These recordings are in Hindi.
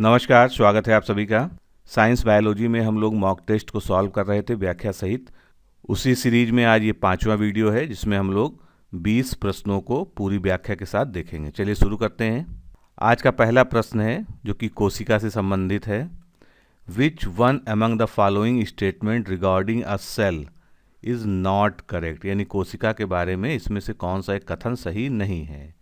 नमस्कार, स्वागत है आप सभी का। साइंस बायोलॉजी में हम लोग मॉक टेस्ट को सॉल्व कर रहे थे व्याख्या सहित। उसी सीरीज में आज ये 5वां वीडियो है जिसमें हम लोग 20 प्रश्नों को पूरी व्याख्या के साथ देखेंगे। चलिए शुरू करते हैं। आज का पहला प्रश्न है जो कि कोशिका से संबंधित है। Which one among the following statement regarding a cell is not correct, यानी कोशिका के बारे में इसमें से कौन सा एक कथन सही नहीं है।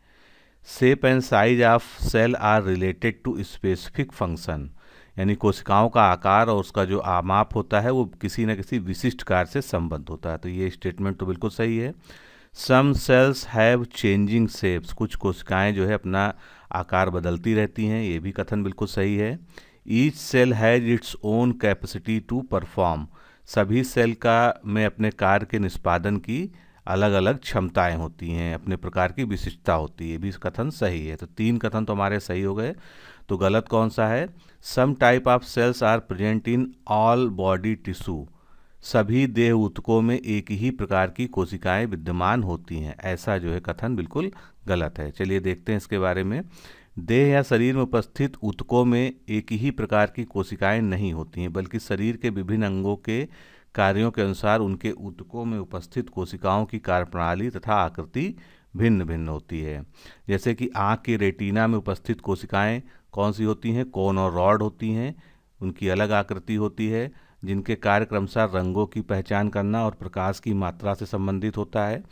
Shape and size of cell are related to specific function, यानी कोशिकाओं का आकार और उसका जो माप होता है वो किसी न किसी विशिष्ट कार्य से संबद्ध होता है। तो ये स्टेटमेंट तो बिल्कुल सही है। सम सेल्स हैव चेंजिंग शेप्स, कुछ कोशिकाएं जो है अपना आकार बदलती रहती हैं, ये भी कथन बिल्कुल सही है। Each cell has its own capacity to perform, सभी सेल का में अपने कार्य के निष्पादन की अलग अलग क्षमताएं होती हैं, अपने प्रकार की विशिष्टता होती है, ये भी कथन सही है। तो 3 कथन तो हमारे सही हो गए। तो गलत कौन सा है। Some type of cells are present in all body tissue, सभी देह ऊतकों में एक ही प्रकार की कोशिकाएं विद्यमान होती हैं, ऐसा जो है कथन बिल्कुल गलत है। चलिए देखते हैं इसके बारे में। देह या शरीर में उपस्थित ऊतकों में एक ही प्रकार की कोशिकाएं नहीं होती हैं, बल्कि शरीर के विभिन्न अंगों के कार्यों के अनुसार उनके ऊतकों में उपस्थित कोशिकाओं की कार्यप्रणाली तथा आकृति भिन्न भिन्न होती है। जैसे कि आँख के रेटिना में उपस्थित कोशिकाएं कौन सी होती हैं, कोन और रॉड होती हैं, उनकी अलग आकृति होती है, जिनके कार्य क्रमशः रंगों की पहचान करना और प्रकाश की मात्रा से संबंधित होता है।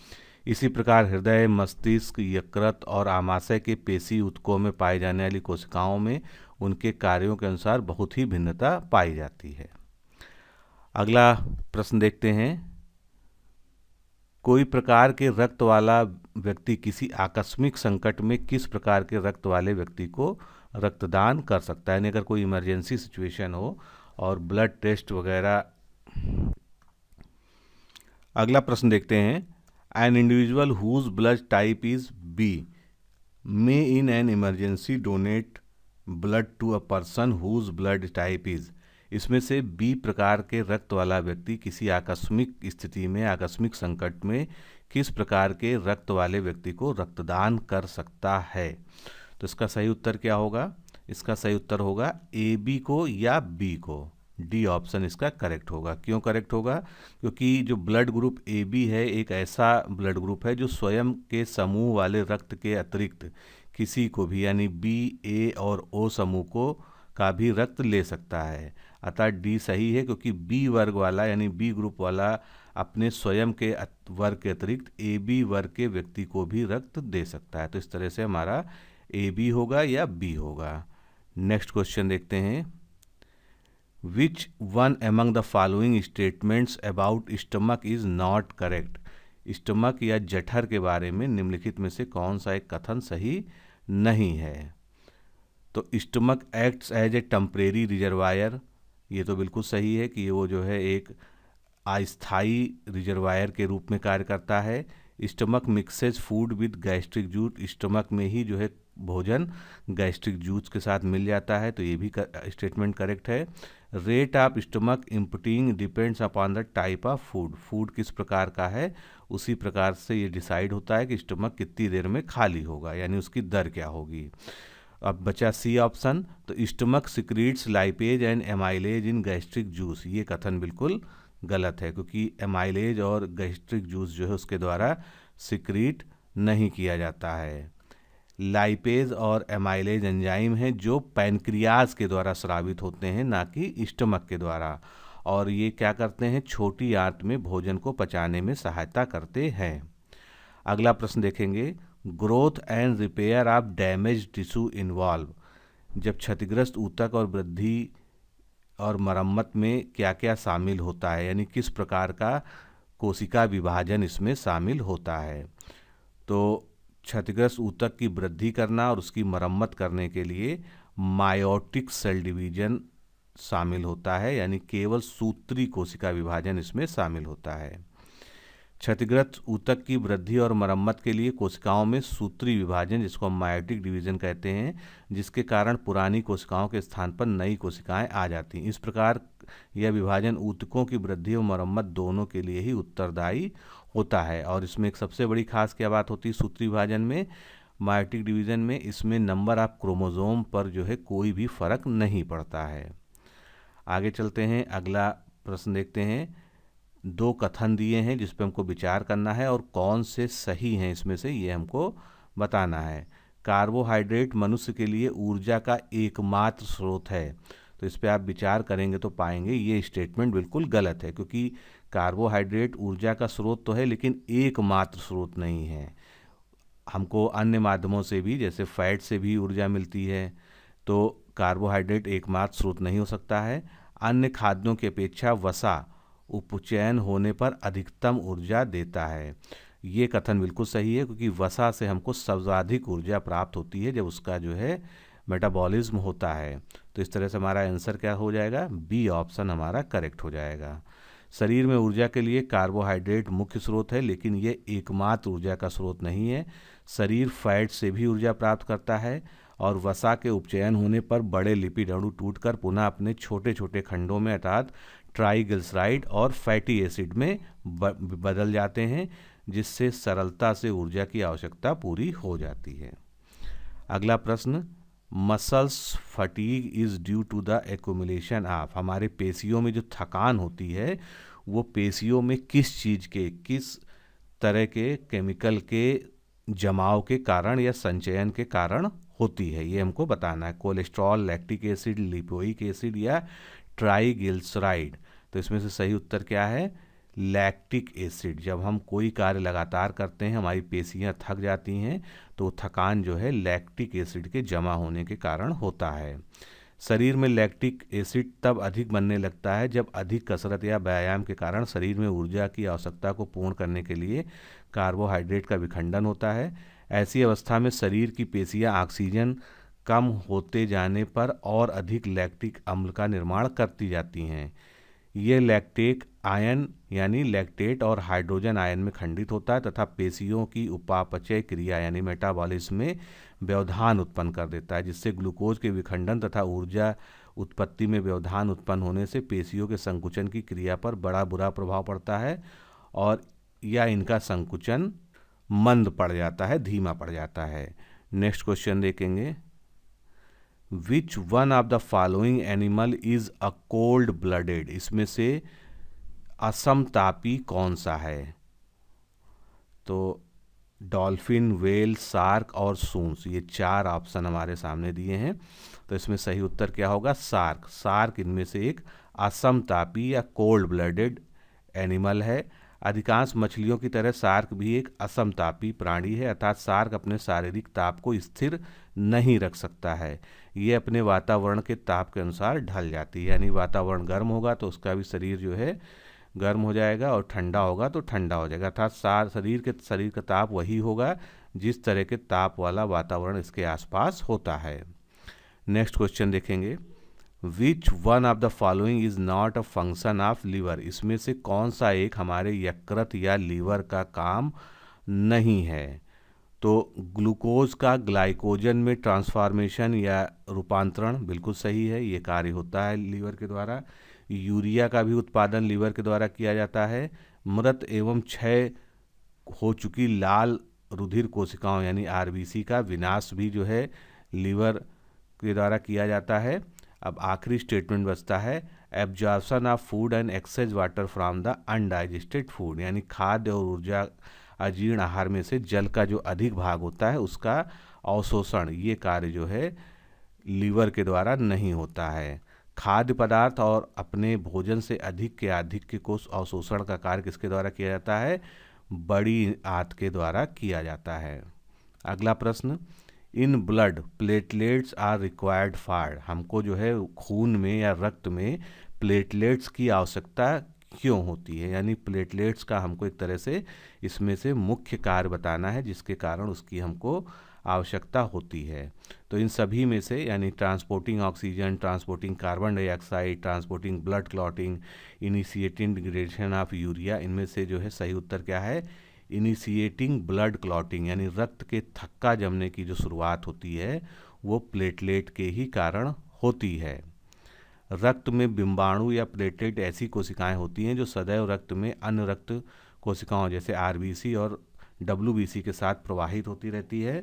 इसी प्रकार हृदय, मस्तिष्क, यकृत और आमाशय के पेशी ऊतकों में पाई जाने वाली कोशिकाओं में उनके कार्यों के अनुसार बहुत ही भिन्नता पाई जाती है। अगला प्रश्न देखते हैं। कोई प्रकार के रक्त वाला व्यक्ति किसी आकस्मिक संकट में किस प्रकार के रक्त वाले व्यक्ति को रक्तदान कर सकता है, यानी अगर कोई इमरजेंसी सिचुएशन हो और ब्लड टेस्ट वगैरह। अगला प्रश्न देखते हैं। An individual whose blood type is B may in an emergency donate blood to a person whose blood type is, इसमें से बी प्रकार के रक्त वाला व्यक्ति किसी आकस्मिक स्थिति में, आकस्मिक संकट में किस प्रकार के रक्त वाले व्यक्ति को रक्तदान कर सकता है। तो इसका सही उत्तर क्या होगा। इसका सही उत्तर होगा ए बी को या बी को। डी ऑप्शन इसका करेक्ट होगा। क्यों करेक्ट होगा, क्योंकि जो ब्लड ग्रुप ए बी है एक ऐसा ब्लड ग्रुप है जो स्वयं के समूह वाले रक्त के अतिरिक्त किसी को भी, यानी बी, ए और ओ समूह को का भी रक्त ले सकता है। अतः डी सही है, क्योंकि बी वर्ग वाला यानी बी ग्रुप वाला अपने स्वयं के वर्ग के अतिरिक्त ए बी वर्ग के व्यक्ति को भी रक्त दे सकता है। तो इस तरह से हमारा ए बी होगा या बी होगा। नेक्स्ट क्वेश्चन देखते हैं। Which one among the following statements about stomach is not correct, stomach या जठर के बारे में निम्नलिखित में से कौन सा एक कथन सही नहीं है। तो stomach acts as a temporary reservoir, ये तो बिल्कुल सही है कि वो जो है एक अस्थायी रिजर्वायर के रूप में कार्य करता है। Stomach mixes food with gastric juice, stomach में ही जो है भोजन गैस्ट्रिक जूस के साथ मिल जाता है, तो ये भी स्टेटमेंट करेक्ट है। Rate of stomach emptying depends upon the type of food, food किस प्रकार का है उसी प्रकार से ये डिसाइड होता है कि स्टमक कितनी देर में खाली होगा, यानी उसकी दर क्या होगी। अब बचा सी ऑप्शन। तो stomach secretes lipase and amylase in gastric juice, ये कथन बिल्कुल गलत है, क्योंकि एमाइलेज और गैस्ट्रिक जूस जो है उसके द्वारा सिक्रीट नहीं किया जाता है। लाइपेज और एमाइलेज एंजाइम हैं जो पैनक्रियाज के द्वारा स्रावित होते हैं, ना कि स्टमक के द्वारा, और ये क्या करते हैं, छोटी आंत में भोजन को पचाने में सहायता करते हैं। अगला प्रश्न देखेंगे। Growth and repair of damage tissue involve, जब क्षतिग्रस्त ऊतक और वृद्धि और मरम्मत में क्या क्या शामिल होता है, यानी किस प्रकार का कोशिका विभाजन इसमें शामिल होता है। तो क्षतिग्रस्त ऊतक की वृद्धि करना और उसकी मरम्मत करने के लिए मायोटिक सेल डिवीजन शामिल होता है, यानी केवल सूत्री कोशिका विभाजन इसमें शामिल होता है। क्षतिग्रस्त ऊतक की वृद्धि और मरम्मत के लिए कोशिकाओं में सूत्री विभाजन, जिसको हम मायोटिक डिवीजन कहते हैं, जिसके कारण पुरानी कोशिकाओं के स्थान पर नई कोशिकाएं आ जाती हैं। इस प्रकार यह विभाजन ऊतकों की वृद्धि और मरम्मत दोनों के लिए ही उत्तरदायी होता है। और इसमें एक सबसे बड़ी खास क्या बात होती है सूत्री विभाजन में, मायोटिक डिवीज़न में इसमें नंबर ऑफ क्रोमोसोम पर जो है कोई भी फर्क नहीं पड़ता है। आगे चलते हैं, अगला प्रश्न देखते हैं। दो कथन दिए हैं जिस पे हमको विचार करना है और कौन से सही हैं इसमें से ये हमको बताना है। कार्बोहाइड्रेट मनुष्य के लिए ऊर्जा का एकमात्र स्रोत है, तो इस पे आप विचार करेंगे तो पाएंगे ये स्टेटमेंट बिल्कुल गलत है, क्योंकि कार्बोहाइड्रेट ऊर्जा का स्रोत तो है लेकिन एकमात्र स्रोत नहीं है। हमको अन्य माध्यमों से भी, जैसे फैट से भी ऊर्जा मिलती है, तो कार्बोहाइड्रेट एकमात्र स्रोत नहीं हो सकता है। अन्य खाद्यों की अपेक्षा वसा उपचयन होने पर अधिकतम ऊर्जा देता है, ये कथन बिल्कुल सही है, क्योंकि वसा से हमको सर्वाधिक ऊर्जा प्राप्त होती है जब उसका जो है मेटाबॉलिज्म होता है। तो इस तरह से हमारा आंसर क्या हो जाएगा, बी ऑप्शन हमारा करेक्ट हो जाएगा। शरीर में ऊर्जा के लिए कार्बोहाइड्रेट मुख्य स्रोत है, लेकिन ये एकमात्र ऊर्जा का स्रोत नहीं है। शरीर फैट से भी ऊर्जा प्राप्त करता है और वसा के उपचयन होने पर बड़े लिपिड अणु टूटकर पुनः अपने छोटे छोटे खंडों में अर्थात ट्राइग्लिसराइड और फैटी एसिड में बदल जाते हैं, जिससे सरलता से ऊर्जा की आवश्यकता पूरी हो जाती है। अगला प्रश्न, muscles fatigue is due to the accumulation of, हमारे पेशियों में जो थकान होती है वो पेशियों में किस चीज़ के, किस तरह के केमिकल के जमाव के कारण या संचयन के कारण होती है, ये हमको बताना है। Cholesterol, lactic acid, lipoic acid या ट्राइग्लिसराइड। तो इसमें से सही उत्तर क्या है, लैक्टिक एसिड। जब हम कोई कार्य लगातार करते हैं, हमारी पेशियां थक जाती हैं, तो थकान जो है लैक्टिक एसिड के जमा होने के कारण होता है। शरीर में लैक्टिक एसिड तब अधिक बनने लगता है जब अधिक कसरत या व्यायाम के कारण शरीर में ऊर्जा की आवश्यकता को पूर्ण करने के लिए कार्बोहाइड्रेट का विखंडन होता है। ऐसी अवस्था में शरीर की पेशियां ऑक्सीजन कम होते जाने पर और अधिक लैक्टिक अम्ल का निर्माण करती जाती हैं। ये लैक्टेट आयन यानी लैक्टेट और हाइड्रोजन आयन में खंडित होता है तथा पेशियों की उपापचय क्रिया यानी मेटाबॉलिज्म में व्यवधान उत्पन्न कर देता है, जिससे ग्लूकोज के विखंडन तथा ऊर्जा उत्पत्ति में व्यवधान उत्पन्न होने से पेशियों के संकुचन की क्रिया पर बड़ा बुरा प्रभाव पड़ता है और या इनका संकुचन मंद पड़ जाता है, धीमा पड़ जाता है। नेक्स्ट क्वेश्चन देखेंगे, which one of the following animal is a cold blooded, इसमें से असमतापी कौन सा है। तो डॉल्फिन, वेल, शार्क और सूंस, ये चार ऑप्शन हमारे सामने दिए हैं। तो इसमें सही उत्तर क्या होगा, शार्क। शार्क इनमें से एक असमतापी या कोल्ड ब्लडेड एनिमल है। अधिकांश मछलियों की तरह शार्क भी एक असमतापी प्राणी है, अर्थात शार्क अपने शारीरिक ताप को स्थिर नहीं रख सकता है। ये अपने वातावरण के ताप के अनुसार ढल जाती है, यानी वातावरण गर्म होगा तो उसका भी शरीर जो है गर्म हो जाएगा और ठंडा होगा तो ठंडा हो जाएगा, अर्थात शरीर का ताप वही होगा जिस तरह के ताप वाला वातावरण इसके आसपास होता है। नेक्स्ट क्वेश्चन देखेंगे, which one of the following is not a function of liver, इसमें से कौन सा एक हमारे यकृत या लीवर का काम नहीं है। तो ग्लूकोज का ग्लाइकोजन में ट्रांसफॉर्मेशन या रूपांतरण बिल्कुल सही है, ये कार्य होता है लीवर के द्वारा। यूरिया का भी उत्पादन लीवर के द्वारा किया जाता है। मृत एवं क्षय हो चुकी लाल रुधिर कोशिकाओं यानी आरबीसी का विनाश भी जो है लीवर के द्वारा किया जाता है। अब आखिरी स्टेटमेंट बचता है, absorption of food and excess water from the undigested food, यानी खाद्य और ऊर्जा अजीर्ण आहार में से जल का जो अधिक भाग होता है उसका अवशोषण, ये कार्य जो है लीवर के द्वारा नहीं होता है। खाद्य पदार्थ और अपने भोजन से अधिक के आधिक्य को अवशोषण का कार्य किसके द्वारा किया जाता है, बड़ी आंत के द्वारा किया जाता है। अगला प्रश्न, in blood platelets are required for, हमको जो है खून में या रक्त में प्लेटलेट्स की आवश्यकता क्यों होती है, यानी प्लेटलेट्स का हमको एक तरह से इसमें से मुख्य कार्य बताना है जिसके कारण उसकी हमको आवश्यकता होती है। तो इन सभी में से यानी transporting oxygen, transporting carbon dioxide, transporting blood clotting, initiating degradation of urea, इनमें से जो है सही उत्तर क्या है, इनिशिएटिंग ब्लड क्लॉटिंग, यानी रक्त के थक्का जमने की जो शुरुआत होती है वो प्लेटलेट के ही कारण होती है। रक्त में बिंबाणु या प्लेटलेट ऐसी कोशिकाएं होती हैं जो सदैव रक्त में अन्य रक्त कोशिकाओं जैसे आरबीसी और डब्ल्यूबीसी के साथ प्रवाहित होती रहती है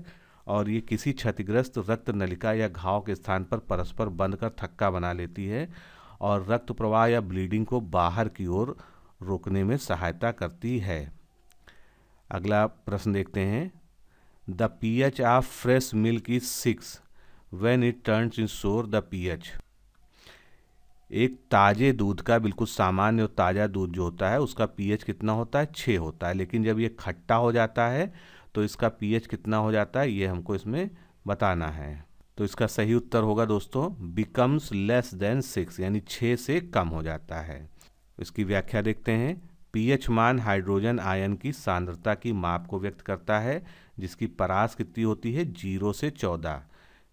और ये किसी क्षतिग्रस्त रक्त नलिका या घाव के स्थान पर परस्पर बंधकर थक्का बना लेती है और रक्त प्रवाह या ब्लीडिंग को बाहर की ओर रोकने में सहायता करती है। अगला प्रश्न देखते हैं। The pH of fresh milk is 6 when it turns in सोर द pH। एक ताजे दूध का, बिल्कुल सामान्य और ताज़ा दूध जो होता है उसका pH कितना होता है? 6 होता है। लेकिन जब ये खट्टा हो जाता है तो इसका pH कितना हो जाता है, ये हमको इसमें बताना है। तो इसका सही उत्तर होगा दोस्तों बिकम्स लेस देन 6, यानी 6 से कम हो जाता है। इसकी व्याख्या देखते हैं। pH मान हाइड्रोजन आयन की सांद्रता की माप को व्यक्त करता है, जिसकी परास कितनी होती है? 0 से 14।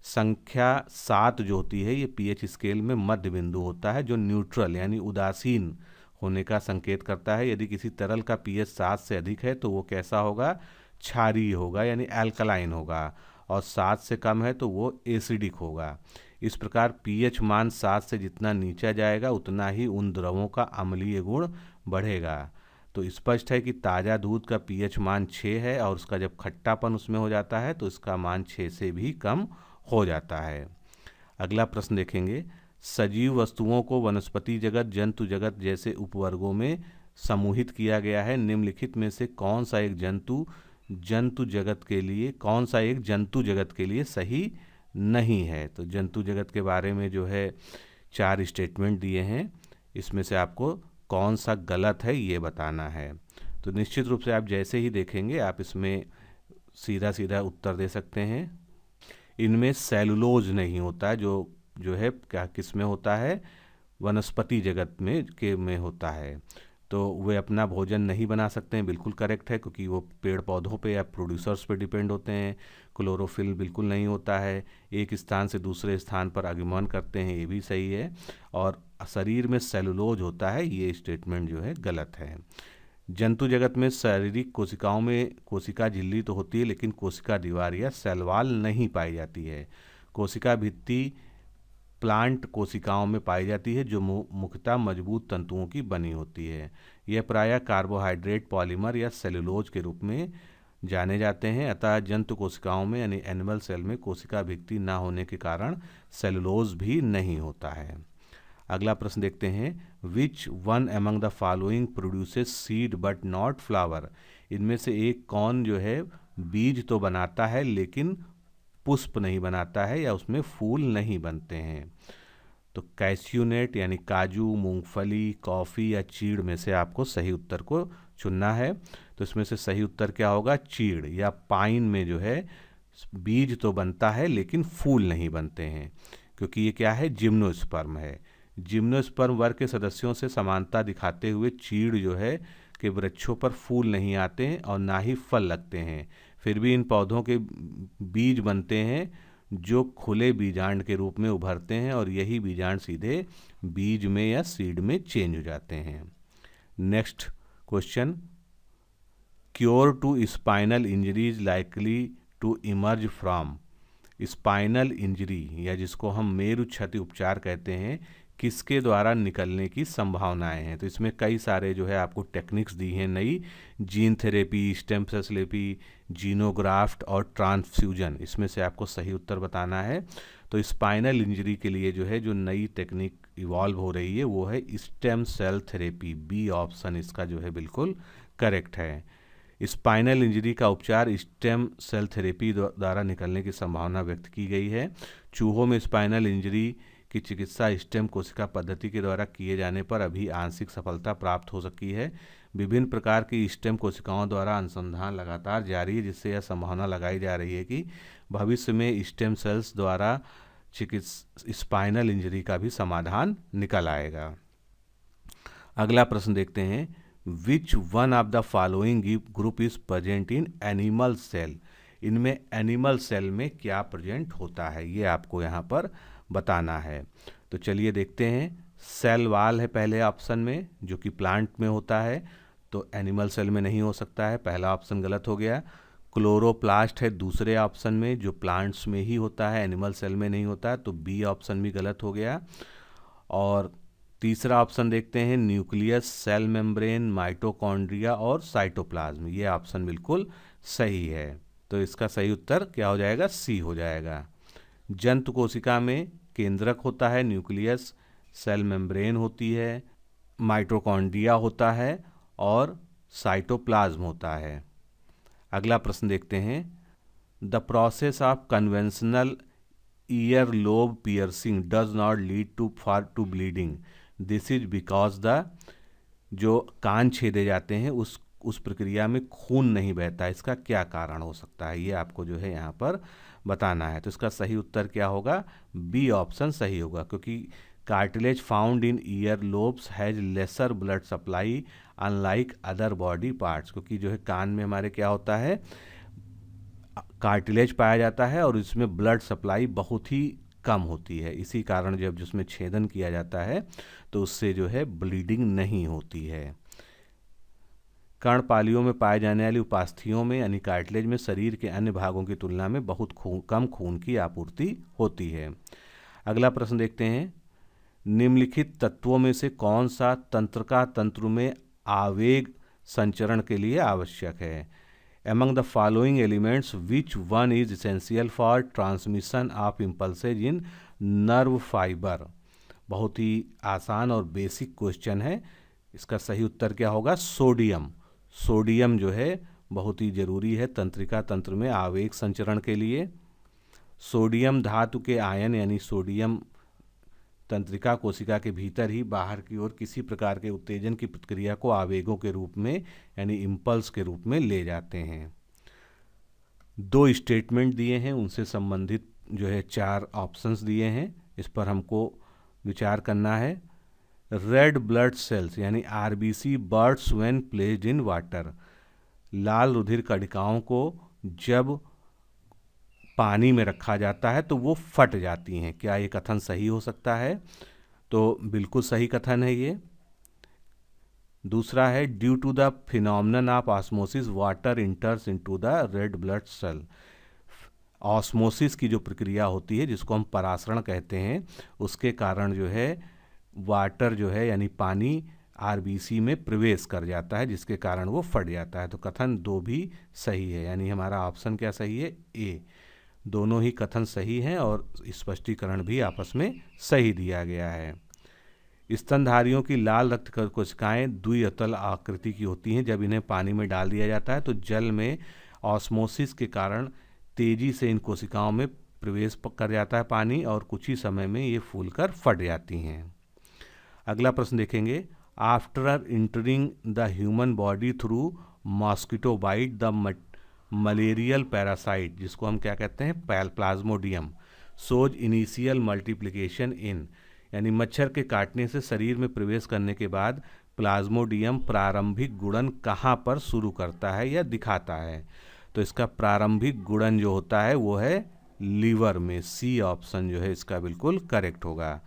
संख्या 7 जो होती है ये pH स्केल में मध्य बिंदु होता है, जो न्यूट्रल यानी उदासीन होने का संकेत करता है। यदि किसी तरल का pH 7 से अधिक है तो वो कैसा होगा? क्षारीय होगा, यानी एल्कलाइन होगा, और 7 से कम है तो वो एसिडिक होगा। इस प्रकार pH मान 7 से जितना नीचा जाएगा उतना ही उन द्रवों का अम्लीय गुण बढ़ेगा। तो स्पष्ट है कि ताज़ा दूध का pH मान 6 है और उसका जब खट्टापन उसमें हो जाता है तो इसका मान 6 से भी कम हो जाता है। अगला प्रश्न देखेंगे। सजीव वस्तुओं को वनस्पति जगत, जंतु जगत जैसे उपवर्गों में समूहित किया गया है। निम्नलिखित में से कौन सा एक जंतु जगत के लिए सही नहीं है? तो जंतु जगत के बारे में जो है 4 स्टेटमेंट दिए हैं, इसमें से आपको कौन सा गलत है ये बताना है। तो निश्चित रूप से आप जैसे ही देखेंगे आप इसमें सीधा सीधा उत्तर दे सकते हैं। इनमें सेलुलोज नहीं होता है, जो है क्या किस में होता है? वनस्पति जगत में होता है। तो वे अपना भोजन नहीं बना सकते हैं, बिल्कुल करेक्ट है, क्योंकि वो पेड़ पौधों पे या प्रोड्यूसर्स पे डिपेंड होते हैं। क्लोरोफिल बिल्कुल नहीं होता है। एक स्थान से दूसरे स्थान पर आगमन करते हैं, ये भी सही है। और शरीर में सेलुलोज होता है, ये स्टेटमेंट जो है गलत है। जंतु जगत में शारीरिक कोशिकाओं में कोशिका झिल्ली तो होती है, लेकिन कोशिका दीवार या सेल वॉल नहीं पाई जाती है। कोशिका भित्ति प्लांट कोशिकाओं में पाई जाती है, जो मुख्यतः मजबूत तंतुओं की बनी होती है। यह प्रायः कार्बोहाइड्रेट, पॉलीमर या सेलुलोज के रूप में जाने जाते हैं। अतः जंतु कोशिकाओं में यानी एनिमल सेल में कोशिका भित्ति न होने के कारण सेलुलोज भी नहीं होता है। अगला प्रश्न देखते हैं। Which one among the following produces seed but not flower. इनमें से एक कौन जो है बीज तो बनाता है लेकिन पुष्प नहीं बनाता है या उसमें फूल नहीं बनते हैं? तो कैस्यूनेट यानी काजू, मूंगफली, कॉफ़ी या चीड़ में से आपको सही उत्तर को चुनना है। तो इसमें से सही उत्तर क्या होगा? चीड़ या पाइन में जो है बीज तो बनता है लेकिन फूल नहीं बनते हैं, क्योंकि ये क्या है? जिम्नोस्पर्म है। जिम्नोस्पर्म वर्ग के सदस्यों से समानता दिखाते हुए चीड़ जो है कि वृक्षों पर फूल नहीं आते हैं और ना ही फल लगते हैं। फिर भी इन पौधों के बीज बनते हैं जो खुले बीजांड के रूप में उभरते हैं और यही बीजांड सीधे बीज में या सीड में चेंज हो जाते हैं। Next question. Cure to spinal injury is likely to emerge from. Spinal injury या जिसको हम मेरु क्षति उपचार कहते हैं, किसके द्वारा निकलने की संभावनाएं हैं? तो इसमें कई सारे जो है आपको टेक्निक्स दी हैं नई। Gene therapy, stem cell therapy, xenograft और ट्रांसफ्यूजन, इसमें से आपको सही उत्तर बताना है। तो स्पाइनल इंजरी के लिए जो नई टेक्निक इवॉल्व हो रही है वो है stem cell therapy. B option इसका जो है बिल्कुल करेक्ट है। स्पाइनल इंजरी का उपचार स्टेम सेल थेरेपी द्वारा निकलने की संभावना व्यक्त की गई है। चूहों में स्पाइनल इंजरी की चिकित्सा स्टेम कोशिका पद्धति के द्वारा किए जाने पर अभी आंशिक सफलता प्राप्त हो सकी है। विभिन्न प्रकार की स्टेम कोशिकाओं द्वारा अनुसंधान लगातार जारी है, जिससे यह संभावना लगाई जा रही है कि भविष्य में स्टेम सेल्स द्वारा स्पाइनल इंजरी का भी समाधान निकल आएगा। अगला प्रश्न देखते हैं। Which one of the following group is present in animal cell. इनमें एनिमल सेल में क्या प्रेजेंट होता है ये आपको यहाँ पर बताना है। तो चलिए देखते हैं। सेल वाल है पहले ऑप्शन में, जो कि प्लांट में होता है, तो एनिमल सेल में नहीं हो सकता है, पहला ऑप्शन गलत हो गया। क्लोरोप्लास्ट है दूसरे ऑप्शन में, जो प्लांट्स में ही होता है, एनिमल सेल में नहीं होता है, तो बी ऑप्शन भी गलत हो गया। और तीसरा ऑप्शन देखते हैं। न्यूक्लियस, सेल मेम्ब्रेन, माइटोकॉन्ड्रिया और साइटोप्लाज्म, ये ऑप्शन बिल्कुल सही है। तो इसका सही उत्तर क्या हो जाएगा, सी हो जाएगा। जंतु कोशिका में केंद्रक होता है, न्यूक्लियस, सेल मेम्ब्रेन होती है, माइटोकॉन्ड्रिया होता है और साइटोप्लाज्म होता है। अगला प्रश्न देखते हैं। The process of conventional ear lobe piercing does not lead to bleeding, this is because the, जो कान छेदे जाते हैं उस प्रक्रिया में खून नहीं बहता, इसका क्या कारण हो सकता है, ये आपको जो है यहाँ पर बताना है। तो इसका सही उत्तर क्या होगा, बी ऑप्शन सही होगा, क्योंकि cartilage found in ear lobes has lesser blood supply unlike other body parts, क्योंकि जो है कान में हमारे क्या होता है, कार्टिलेज पाया जाता है और इसमें ब्लड सप्लाई बहुत ही कम होती है, इसी कारण जब जिसमें छेदन किया जाता है तो उससे जो है ब्लीडिंग नहीं होती है। कर्णपालियों में पाए जाने वाली उपास्थियों में यानी कार्टिलेज में शरीर के अन्य भागों की तुलना में बहुत कम खून की आपूर्ति होती है। अगला प्रश्न देखते हैं। निम्नलिखित तत्वों में से कौन सा तंत्रिका तंत्र में आवेग संचरण के लिए आवश्यक है। Among the following elements, which one is essential for transmission of impulses in nerve fiber? बहुत ही आसान और बेसिक क्वेश्चन है। इसका सही उत्तर क्या होगा, सोडियम। सोडियम जो है बहुत ही जरूरी है तंत्रिका तंत्र में आवेग संचरण के लिए। सोडियम धातु के आयन यानी सोडियम तंत्रिका कोशिका के भीतर ही बाहर की ओर किसी प्रकार के उत्तेजन की प्रतिक्रिया को आवेगों के रूप में यानी इम्पल्स के रूप में ले जाते हैं। दो स्टेटमेंट दिए हैं, उनसे संबंधित जो है 4 ऑप्शंस दिए हैं, इस पर हमको विचार करना है। रेड ब्लड सेल्स यानी RBC burst when placed in water, लाल रुधिर कणिकाओं को जब पानी में रखा जाता है तो वो फट जाती हैं, क्या ये कथन सही हो सकता है, तो बिल्कुल सही कथन है ये। दूसरा है due to the phenomenon of osmosis water enters into the red blood cell, osmosis की जो प्रक्रिया होती है जिसको हम परासरण कहते हैं, उसके कारण जो है वाटर जो है यानी पानी आरबीसी में प्रवेश कर जाता है जिसके कारण वो फट जाता है। तो कथन 2 भी सही है, यानी हमारा ऑप्शन क्या सही है, ए। दोनों ही कथन सही हैं और स्पष्टीकरण भी आपस में सही दिया गया है। स्तनधारियों की लाल रक्त कोशिकाएं द्वितल आकृति की होती हैं। जब इन्हें पानी में डाल दिया जाता है तो जल में ऑस्मोसिस के कारण तेजी से इन कोशिकाओं में प्रवेश कर जाता है पानी और कुछ ही समय में ये फूलकर फट जाती हैं। अगला प्रश्न देखेंगे। After entering the human body through mosquito bite the malarial parasite, जिसको हम क्या कहते हैं, plasmodium, shows initial multiplication in, यानी मच्छर के काटने से शरीर में प्रवेश करने के बाद प्लाज्मोडियम प्रारंभिक गुणन कहाँ पर शुरू करता है या दिखाता है। तो इसका प्रारंभिक गुणन जो होता है वो है लीवर में, सी ऑप्शन जो है इसका बिल्कुल करेक्ट होगा।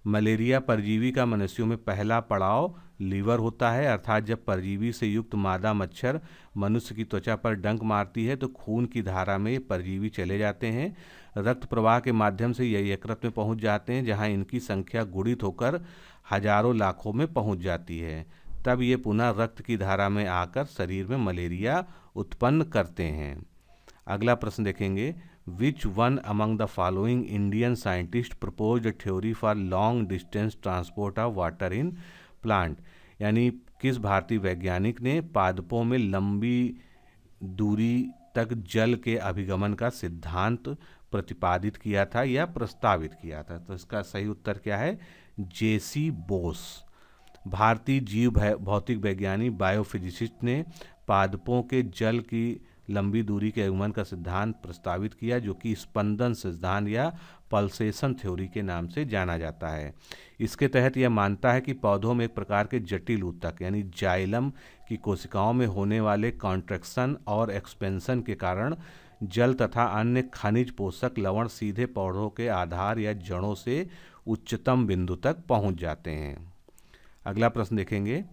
मलेरिया परजीवी का मनुष्यों में पहला पड़ाव लीवर होता है, अर्थात जब परजीवी से युक्त मादा मच्छर मनुष्य की त्वचा पर डंक मारती है तो खून की धारा में परजीवी चले जाते हैं, रक्त प्रवाह के माध्यम से ये यकृत में पहुंच जाते हैं जहां इनकी संख्या गुणित होकर हजारों लाखों में पहुंच जाती है। तब ये पुनः रक्त की धारा में आकर शरीर में मलेरिया उत्पन्न करते हैं। अगला प्रश्न देखेंगे। Which one among the following Indian scientist proposed a theory for long distance transport of water in plant, यानी किस भारतीय वैज्ञानिक ने पादपों में लंबी दूरी तक जल के अभिगमन का सिद्धांत प्रतिपादित किया था या प्रस्तावित किया था। तो इसका सही उत्तर क्या है, जेसी बोस। भारतीय जीव भौतिक वैज्ञानिक बायोफिजिसिस्ट ने पादपों के जल की लंबी दूरी के आगमन का सिद्धांत प्रस्तावित किया जो कि स्पंदन सिद्धांत या पल्सेशन थ्योरी के नाम से जाना जाता है। इसके तहत यह मानता है कि पौधों में एक प्रकार के जटिल ऊतक यानी जाइलम की कोशिकाओं में होने वाले कॉन्ट्रैक्शन और एक्सपेंशन के कारण जल तथा अन्य खनिज पोषक लवण सीधे पौधों के आधार या जड़ों से उच्चतम बिंदु तक पहुंच जाते हैं। अगला प्रश्न देखेंगे।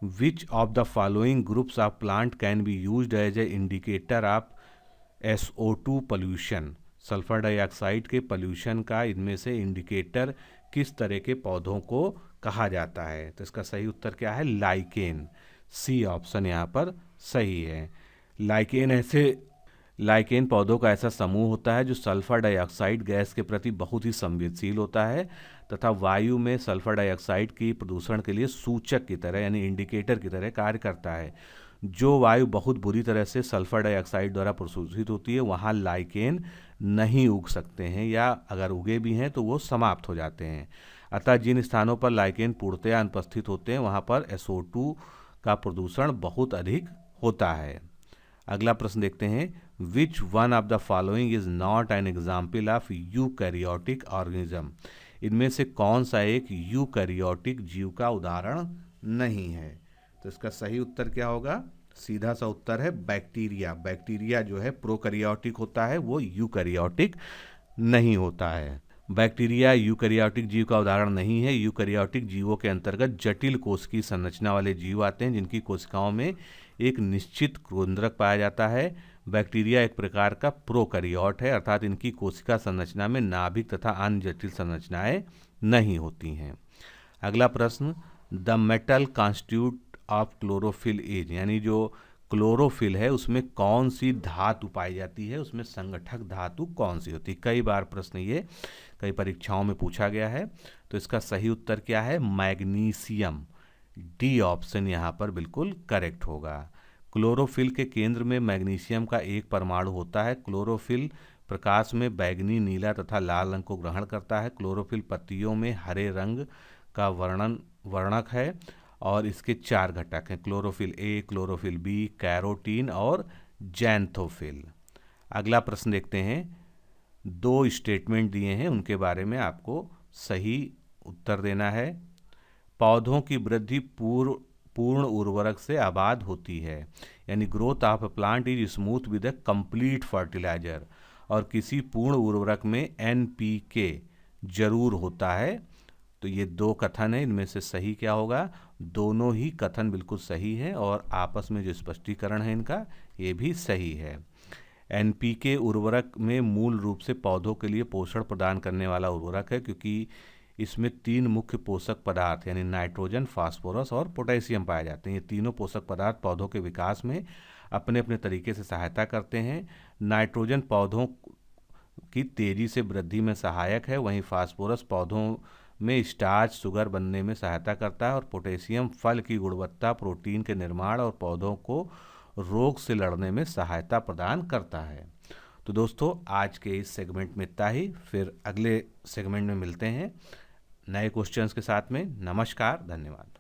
Which of the following groups of plant can be used as a indicator of SO2 pollution, sulphur dioxide के पोल्यूशन का इनमें से इंडिकेटर किस तरह के पौधों को कहा जाता है। तो इसका सही उत्तर क्या है, लाइकेन, सी ऑप्शन यहाँ पर सही है। लाइकेन लाइकेन पौधों का ऐसा समूह होता है जो सल्फर डाइऑक्साइड गैस के प्रति बहुत ही संवेदनशील होता है तथा वायु में सल्फर डाइऑक्साइड की प्रदूषण के लिए सूचक की तरह यानी इंडिकेटर की तरह कार्य करता है। जो वायु बहुत बुरी तरह से सल्फर डाइऑक्साइड द्वारा प्रदूषित होती है वहाँ लाइकेन नहीं उग सकते हैं, या अगर उगे भी हैं तो वो समाप्त हो जाते हैं। अतः जिन स्थानों पर लाइकेन पूर्णतया अनुपस्थित होते हैं वहाँ पर SO2 का प्रदूषण बहुत अधिक होता है। अगला प्रश्न देखते हैं, which one of the following is not an example of eukaryotic organism. इनमें से कौन सा एक यूकैरियोटिक जीव का उदाहरण नहीं है। तो इसका सही उत्तर क्या होगा? सीधा सा उत्तर है बैक्टीरिया। बैक्टीरिया जो है प्रोकैरियोटिक होता है, वो यूकैरियोटिक नहीं होता है। बैक्टीरिया यूकैरियोटिक जीव का उदाहरण नहीं है। यूकैरियोटिक जीवों के अंतर्गत जटिल कोशिकीय संरचना वाले जीव आते हैं जिनकी कोशिकाओं में एक निश्चित केंद्रक पाया जाता है। बैक्टीरिया एक प्रकार का प्रोकैरियोट है, अर्थात इनकी कोशिका संरचना में नाभिक तथा अन्य जटिल संरचनाएं नहीं होती हैं। अगला प्रश्न, the metal constitute of chlorophyll is, यानी जो क्लोरोफिल है उसमें कौन सी धातु पाई जाती है, उसमें संगठक धातु कौन सी होती है। कई बार प्रश्न ये कई परीक्षाओं में पूछा गया है। तो इसका सही उत्तर क्या है? मैग्नीशियम। डी ऑप्शन यहाँ पर बिल्कुल करेक्ट होगा। क्लोरोफिल के केंद्र में मैग्नीशियम का एक परमाणु होता है। क्लोरोफिल प्रकाश में बैगनी, नीला तथा लाल रंग को ग्रहण करता है। क्लोरोफिल पत्तियों में हरे रंग का वर्णक है और इसके 4 घटक हैं, chlorophyll A, chlorophyll B, carotene और जैंथोफिल। अगला प्रश्न देखते हैं, 2 स्टेटमेंट दिए हैं उनके बारे में आपको सही उत्तर देना है। पौधों की वृद्धि पूर्ण उर्वरक से आबाद होती है, यानी growth of a plant is smooth with a complete fertiliser. और किसी पूर्ण उर्वरक में NPK जरूर होता है। तो ये 2 कथन है, इनमें से सही क्या होगा? दोनों ही कथन बिल्कुल सही है और आपस में जो स्पष्टीकरण है इनका ये भी सही है। NPK उर्वरक में मूल रूप से पौधों के लिए पोषण प्रदान करने वाला उर्वरक है, क्योंकि इसमें 3 मुख्य पोषक पदार्थ यानी नाइट्रोजन, फास्फोरस और पोटेशियम पाए जाते हैं। ये तीनों पोषक पदार्थ पौधों के विकास में अपने अपने तरीके से सहायता करते हैं। नाइट्रोजन पौधों की तेजी से वृद्धि में सहायक है, वहीं फास्फोरस पौधों में स्टार्च, शुगर बनने में सहायता करता है और पोटेशियम फल की गुणवत्ता, प्रोटीन के निर्माण और पौधों को रोग से लड़ने में सहायता प्रदान करता है। तो दोस्तों आज के इस सेगमेंट में इतना ही, फिर अगले सेगमेंट में मिलते हैं नए क्वेश्चंस के साथ में। नमस्कार, धन्यवाद।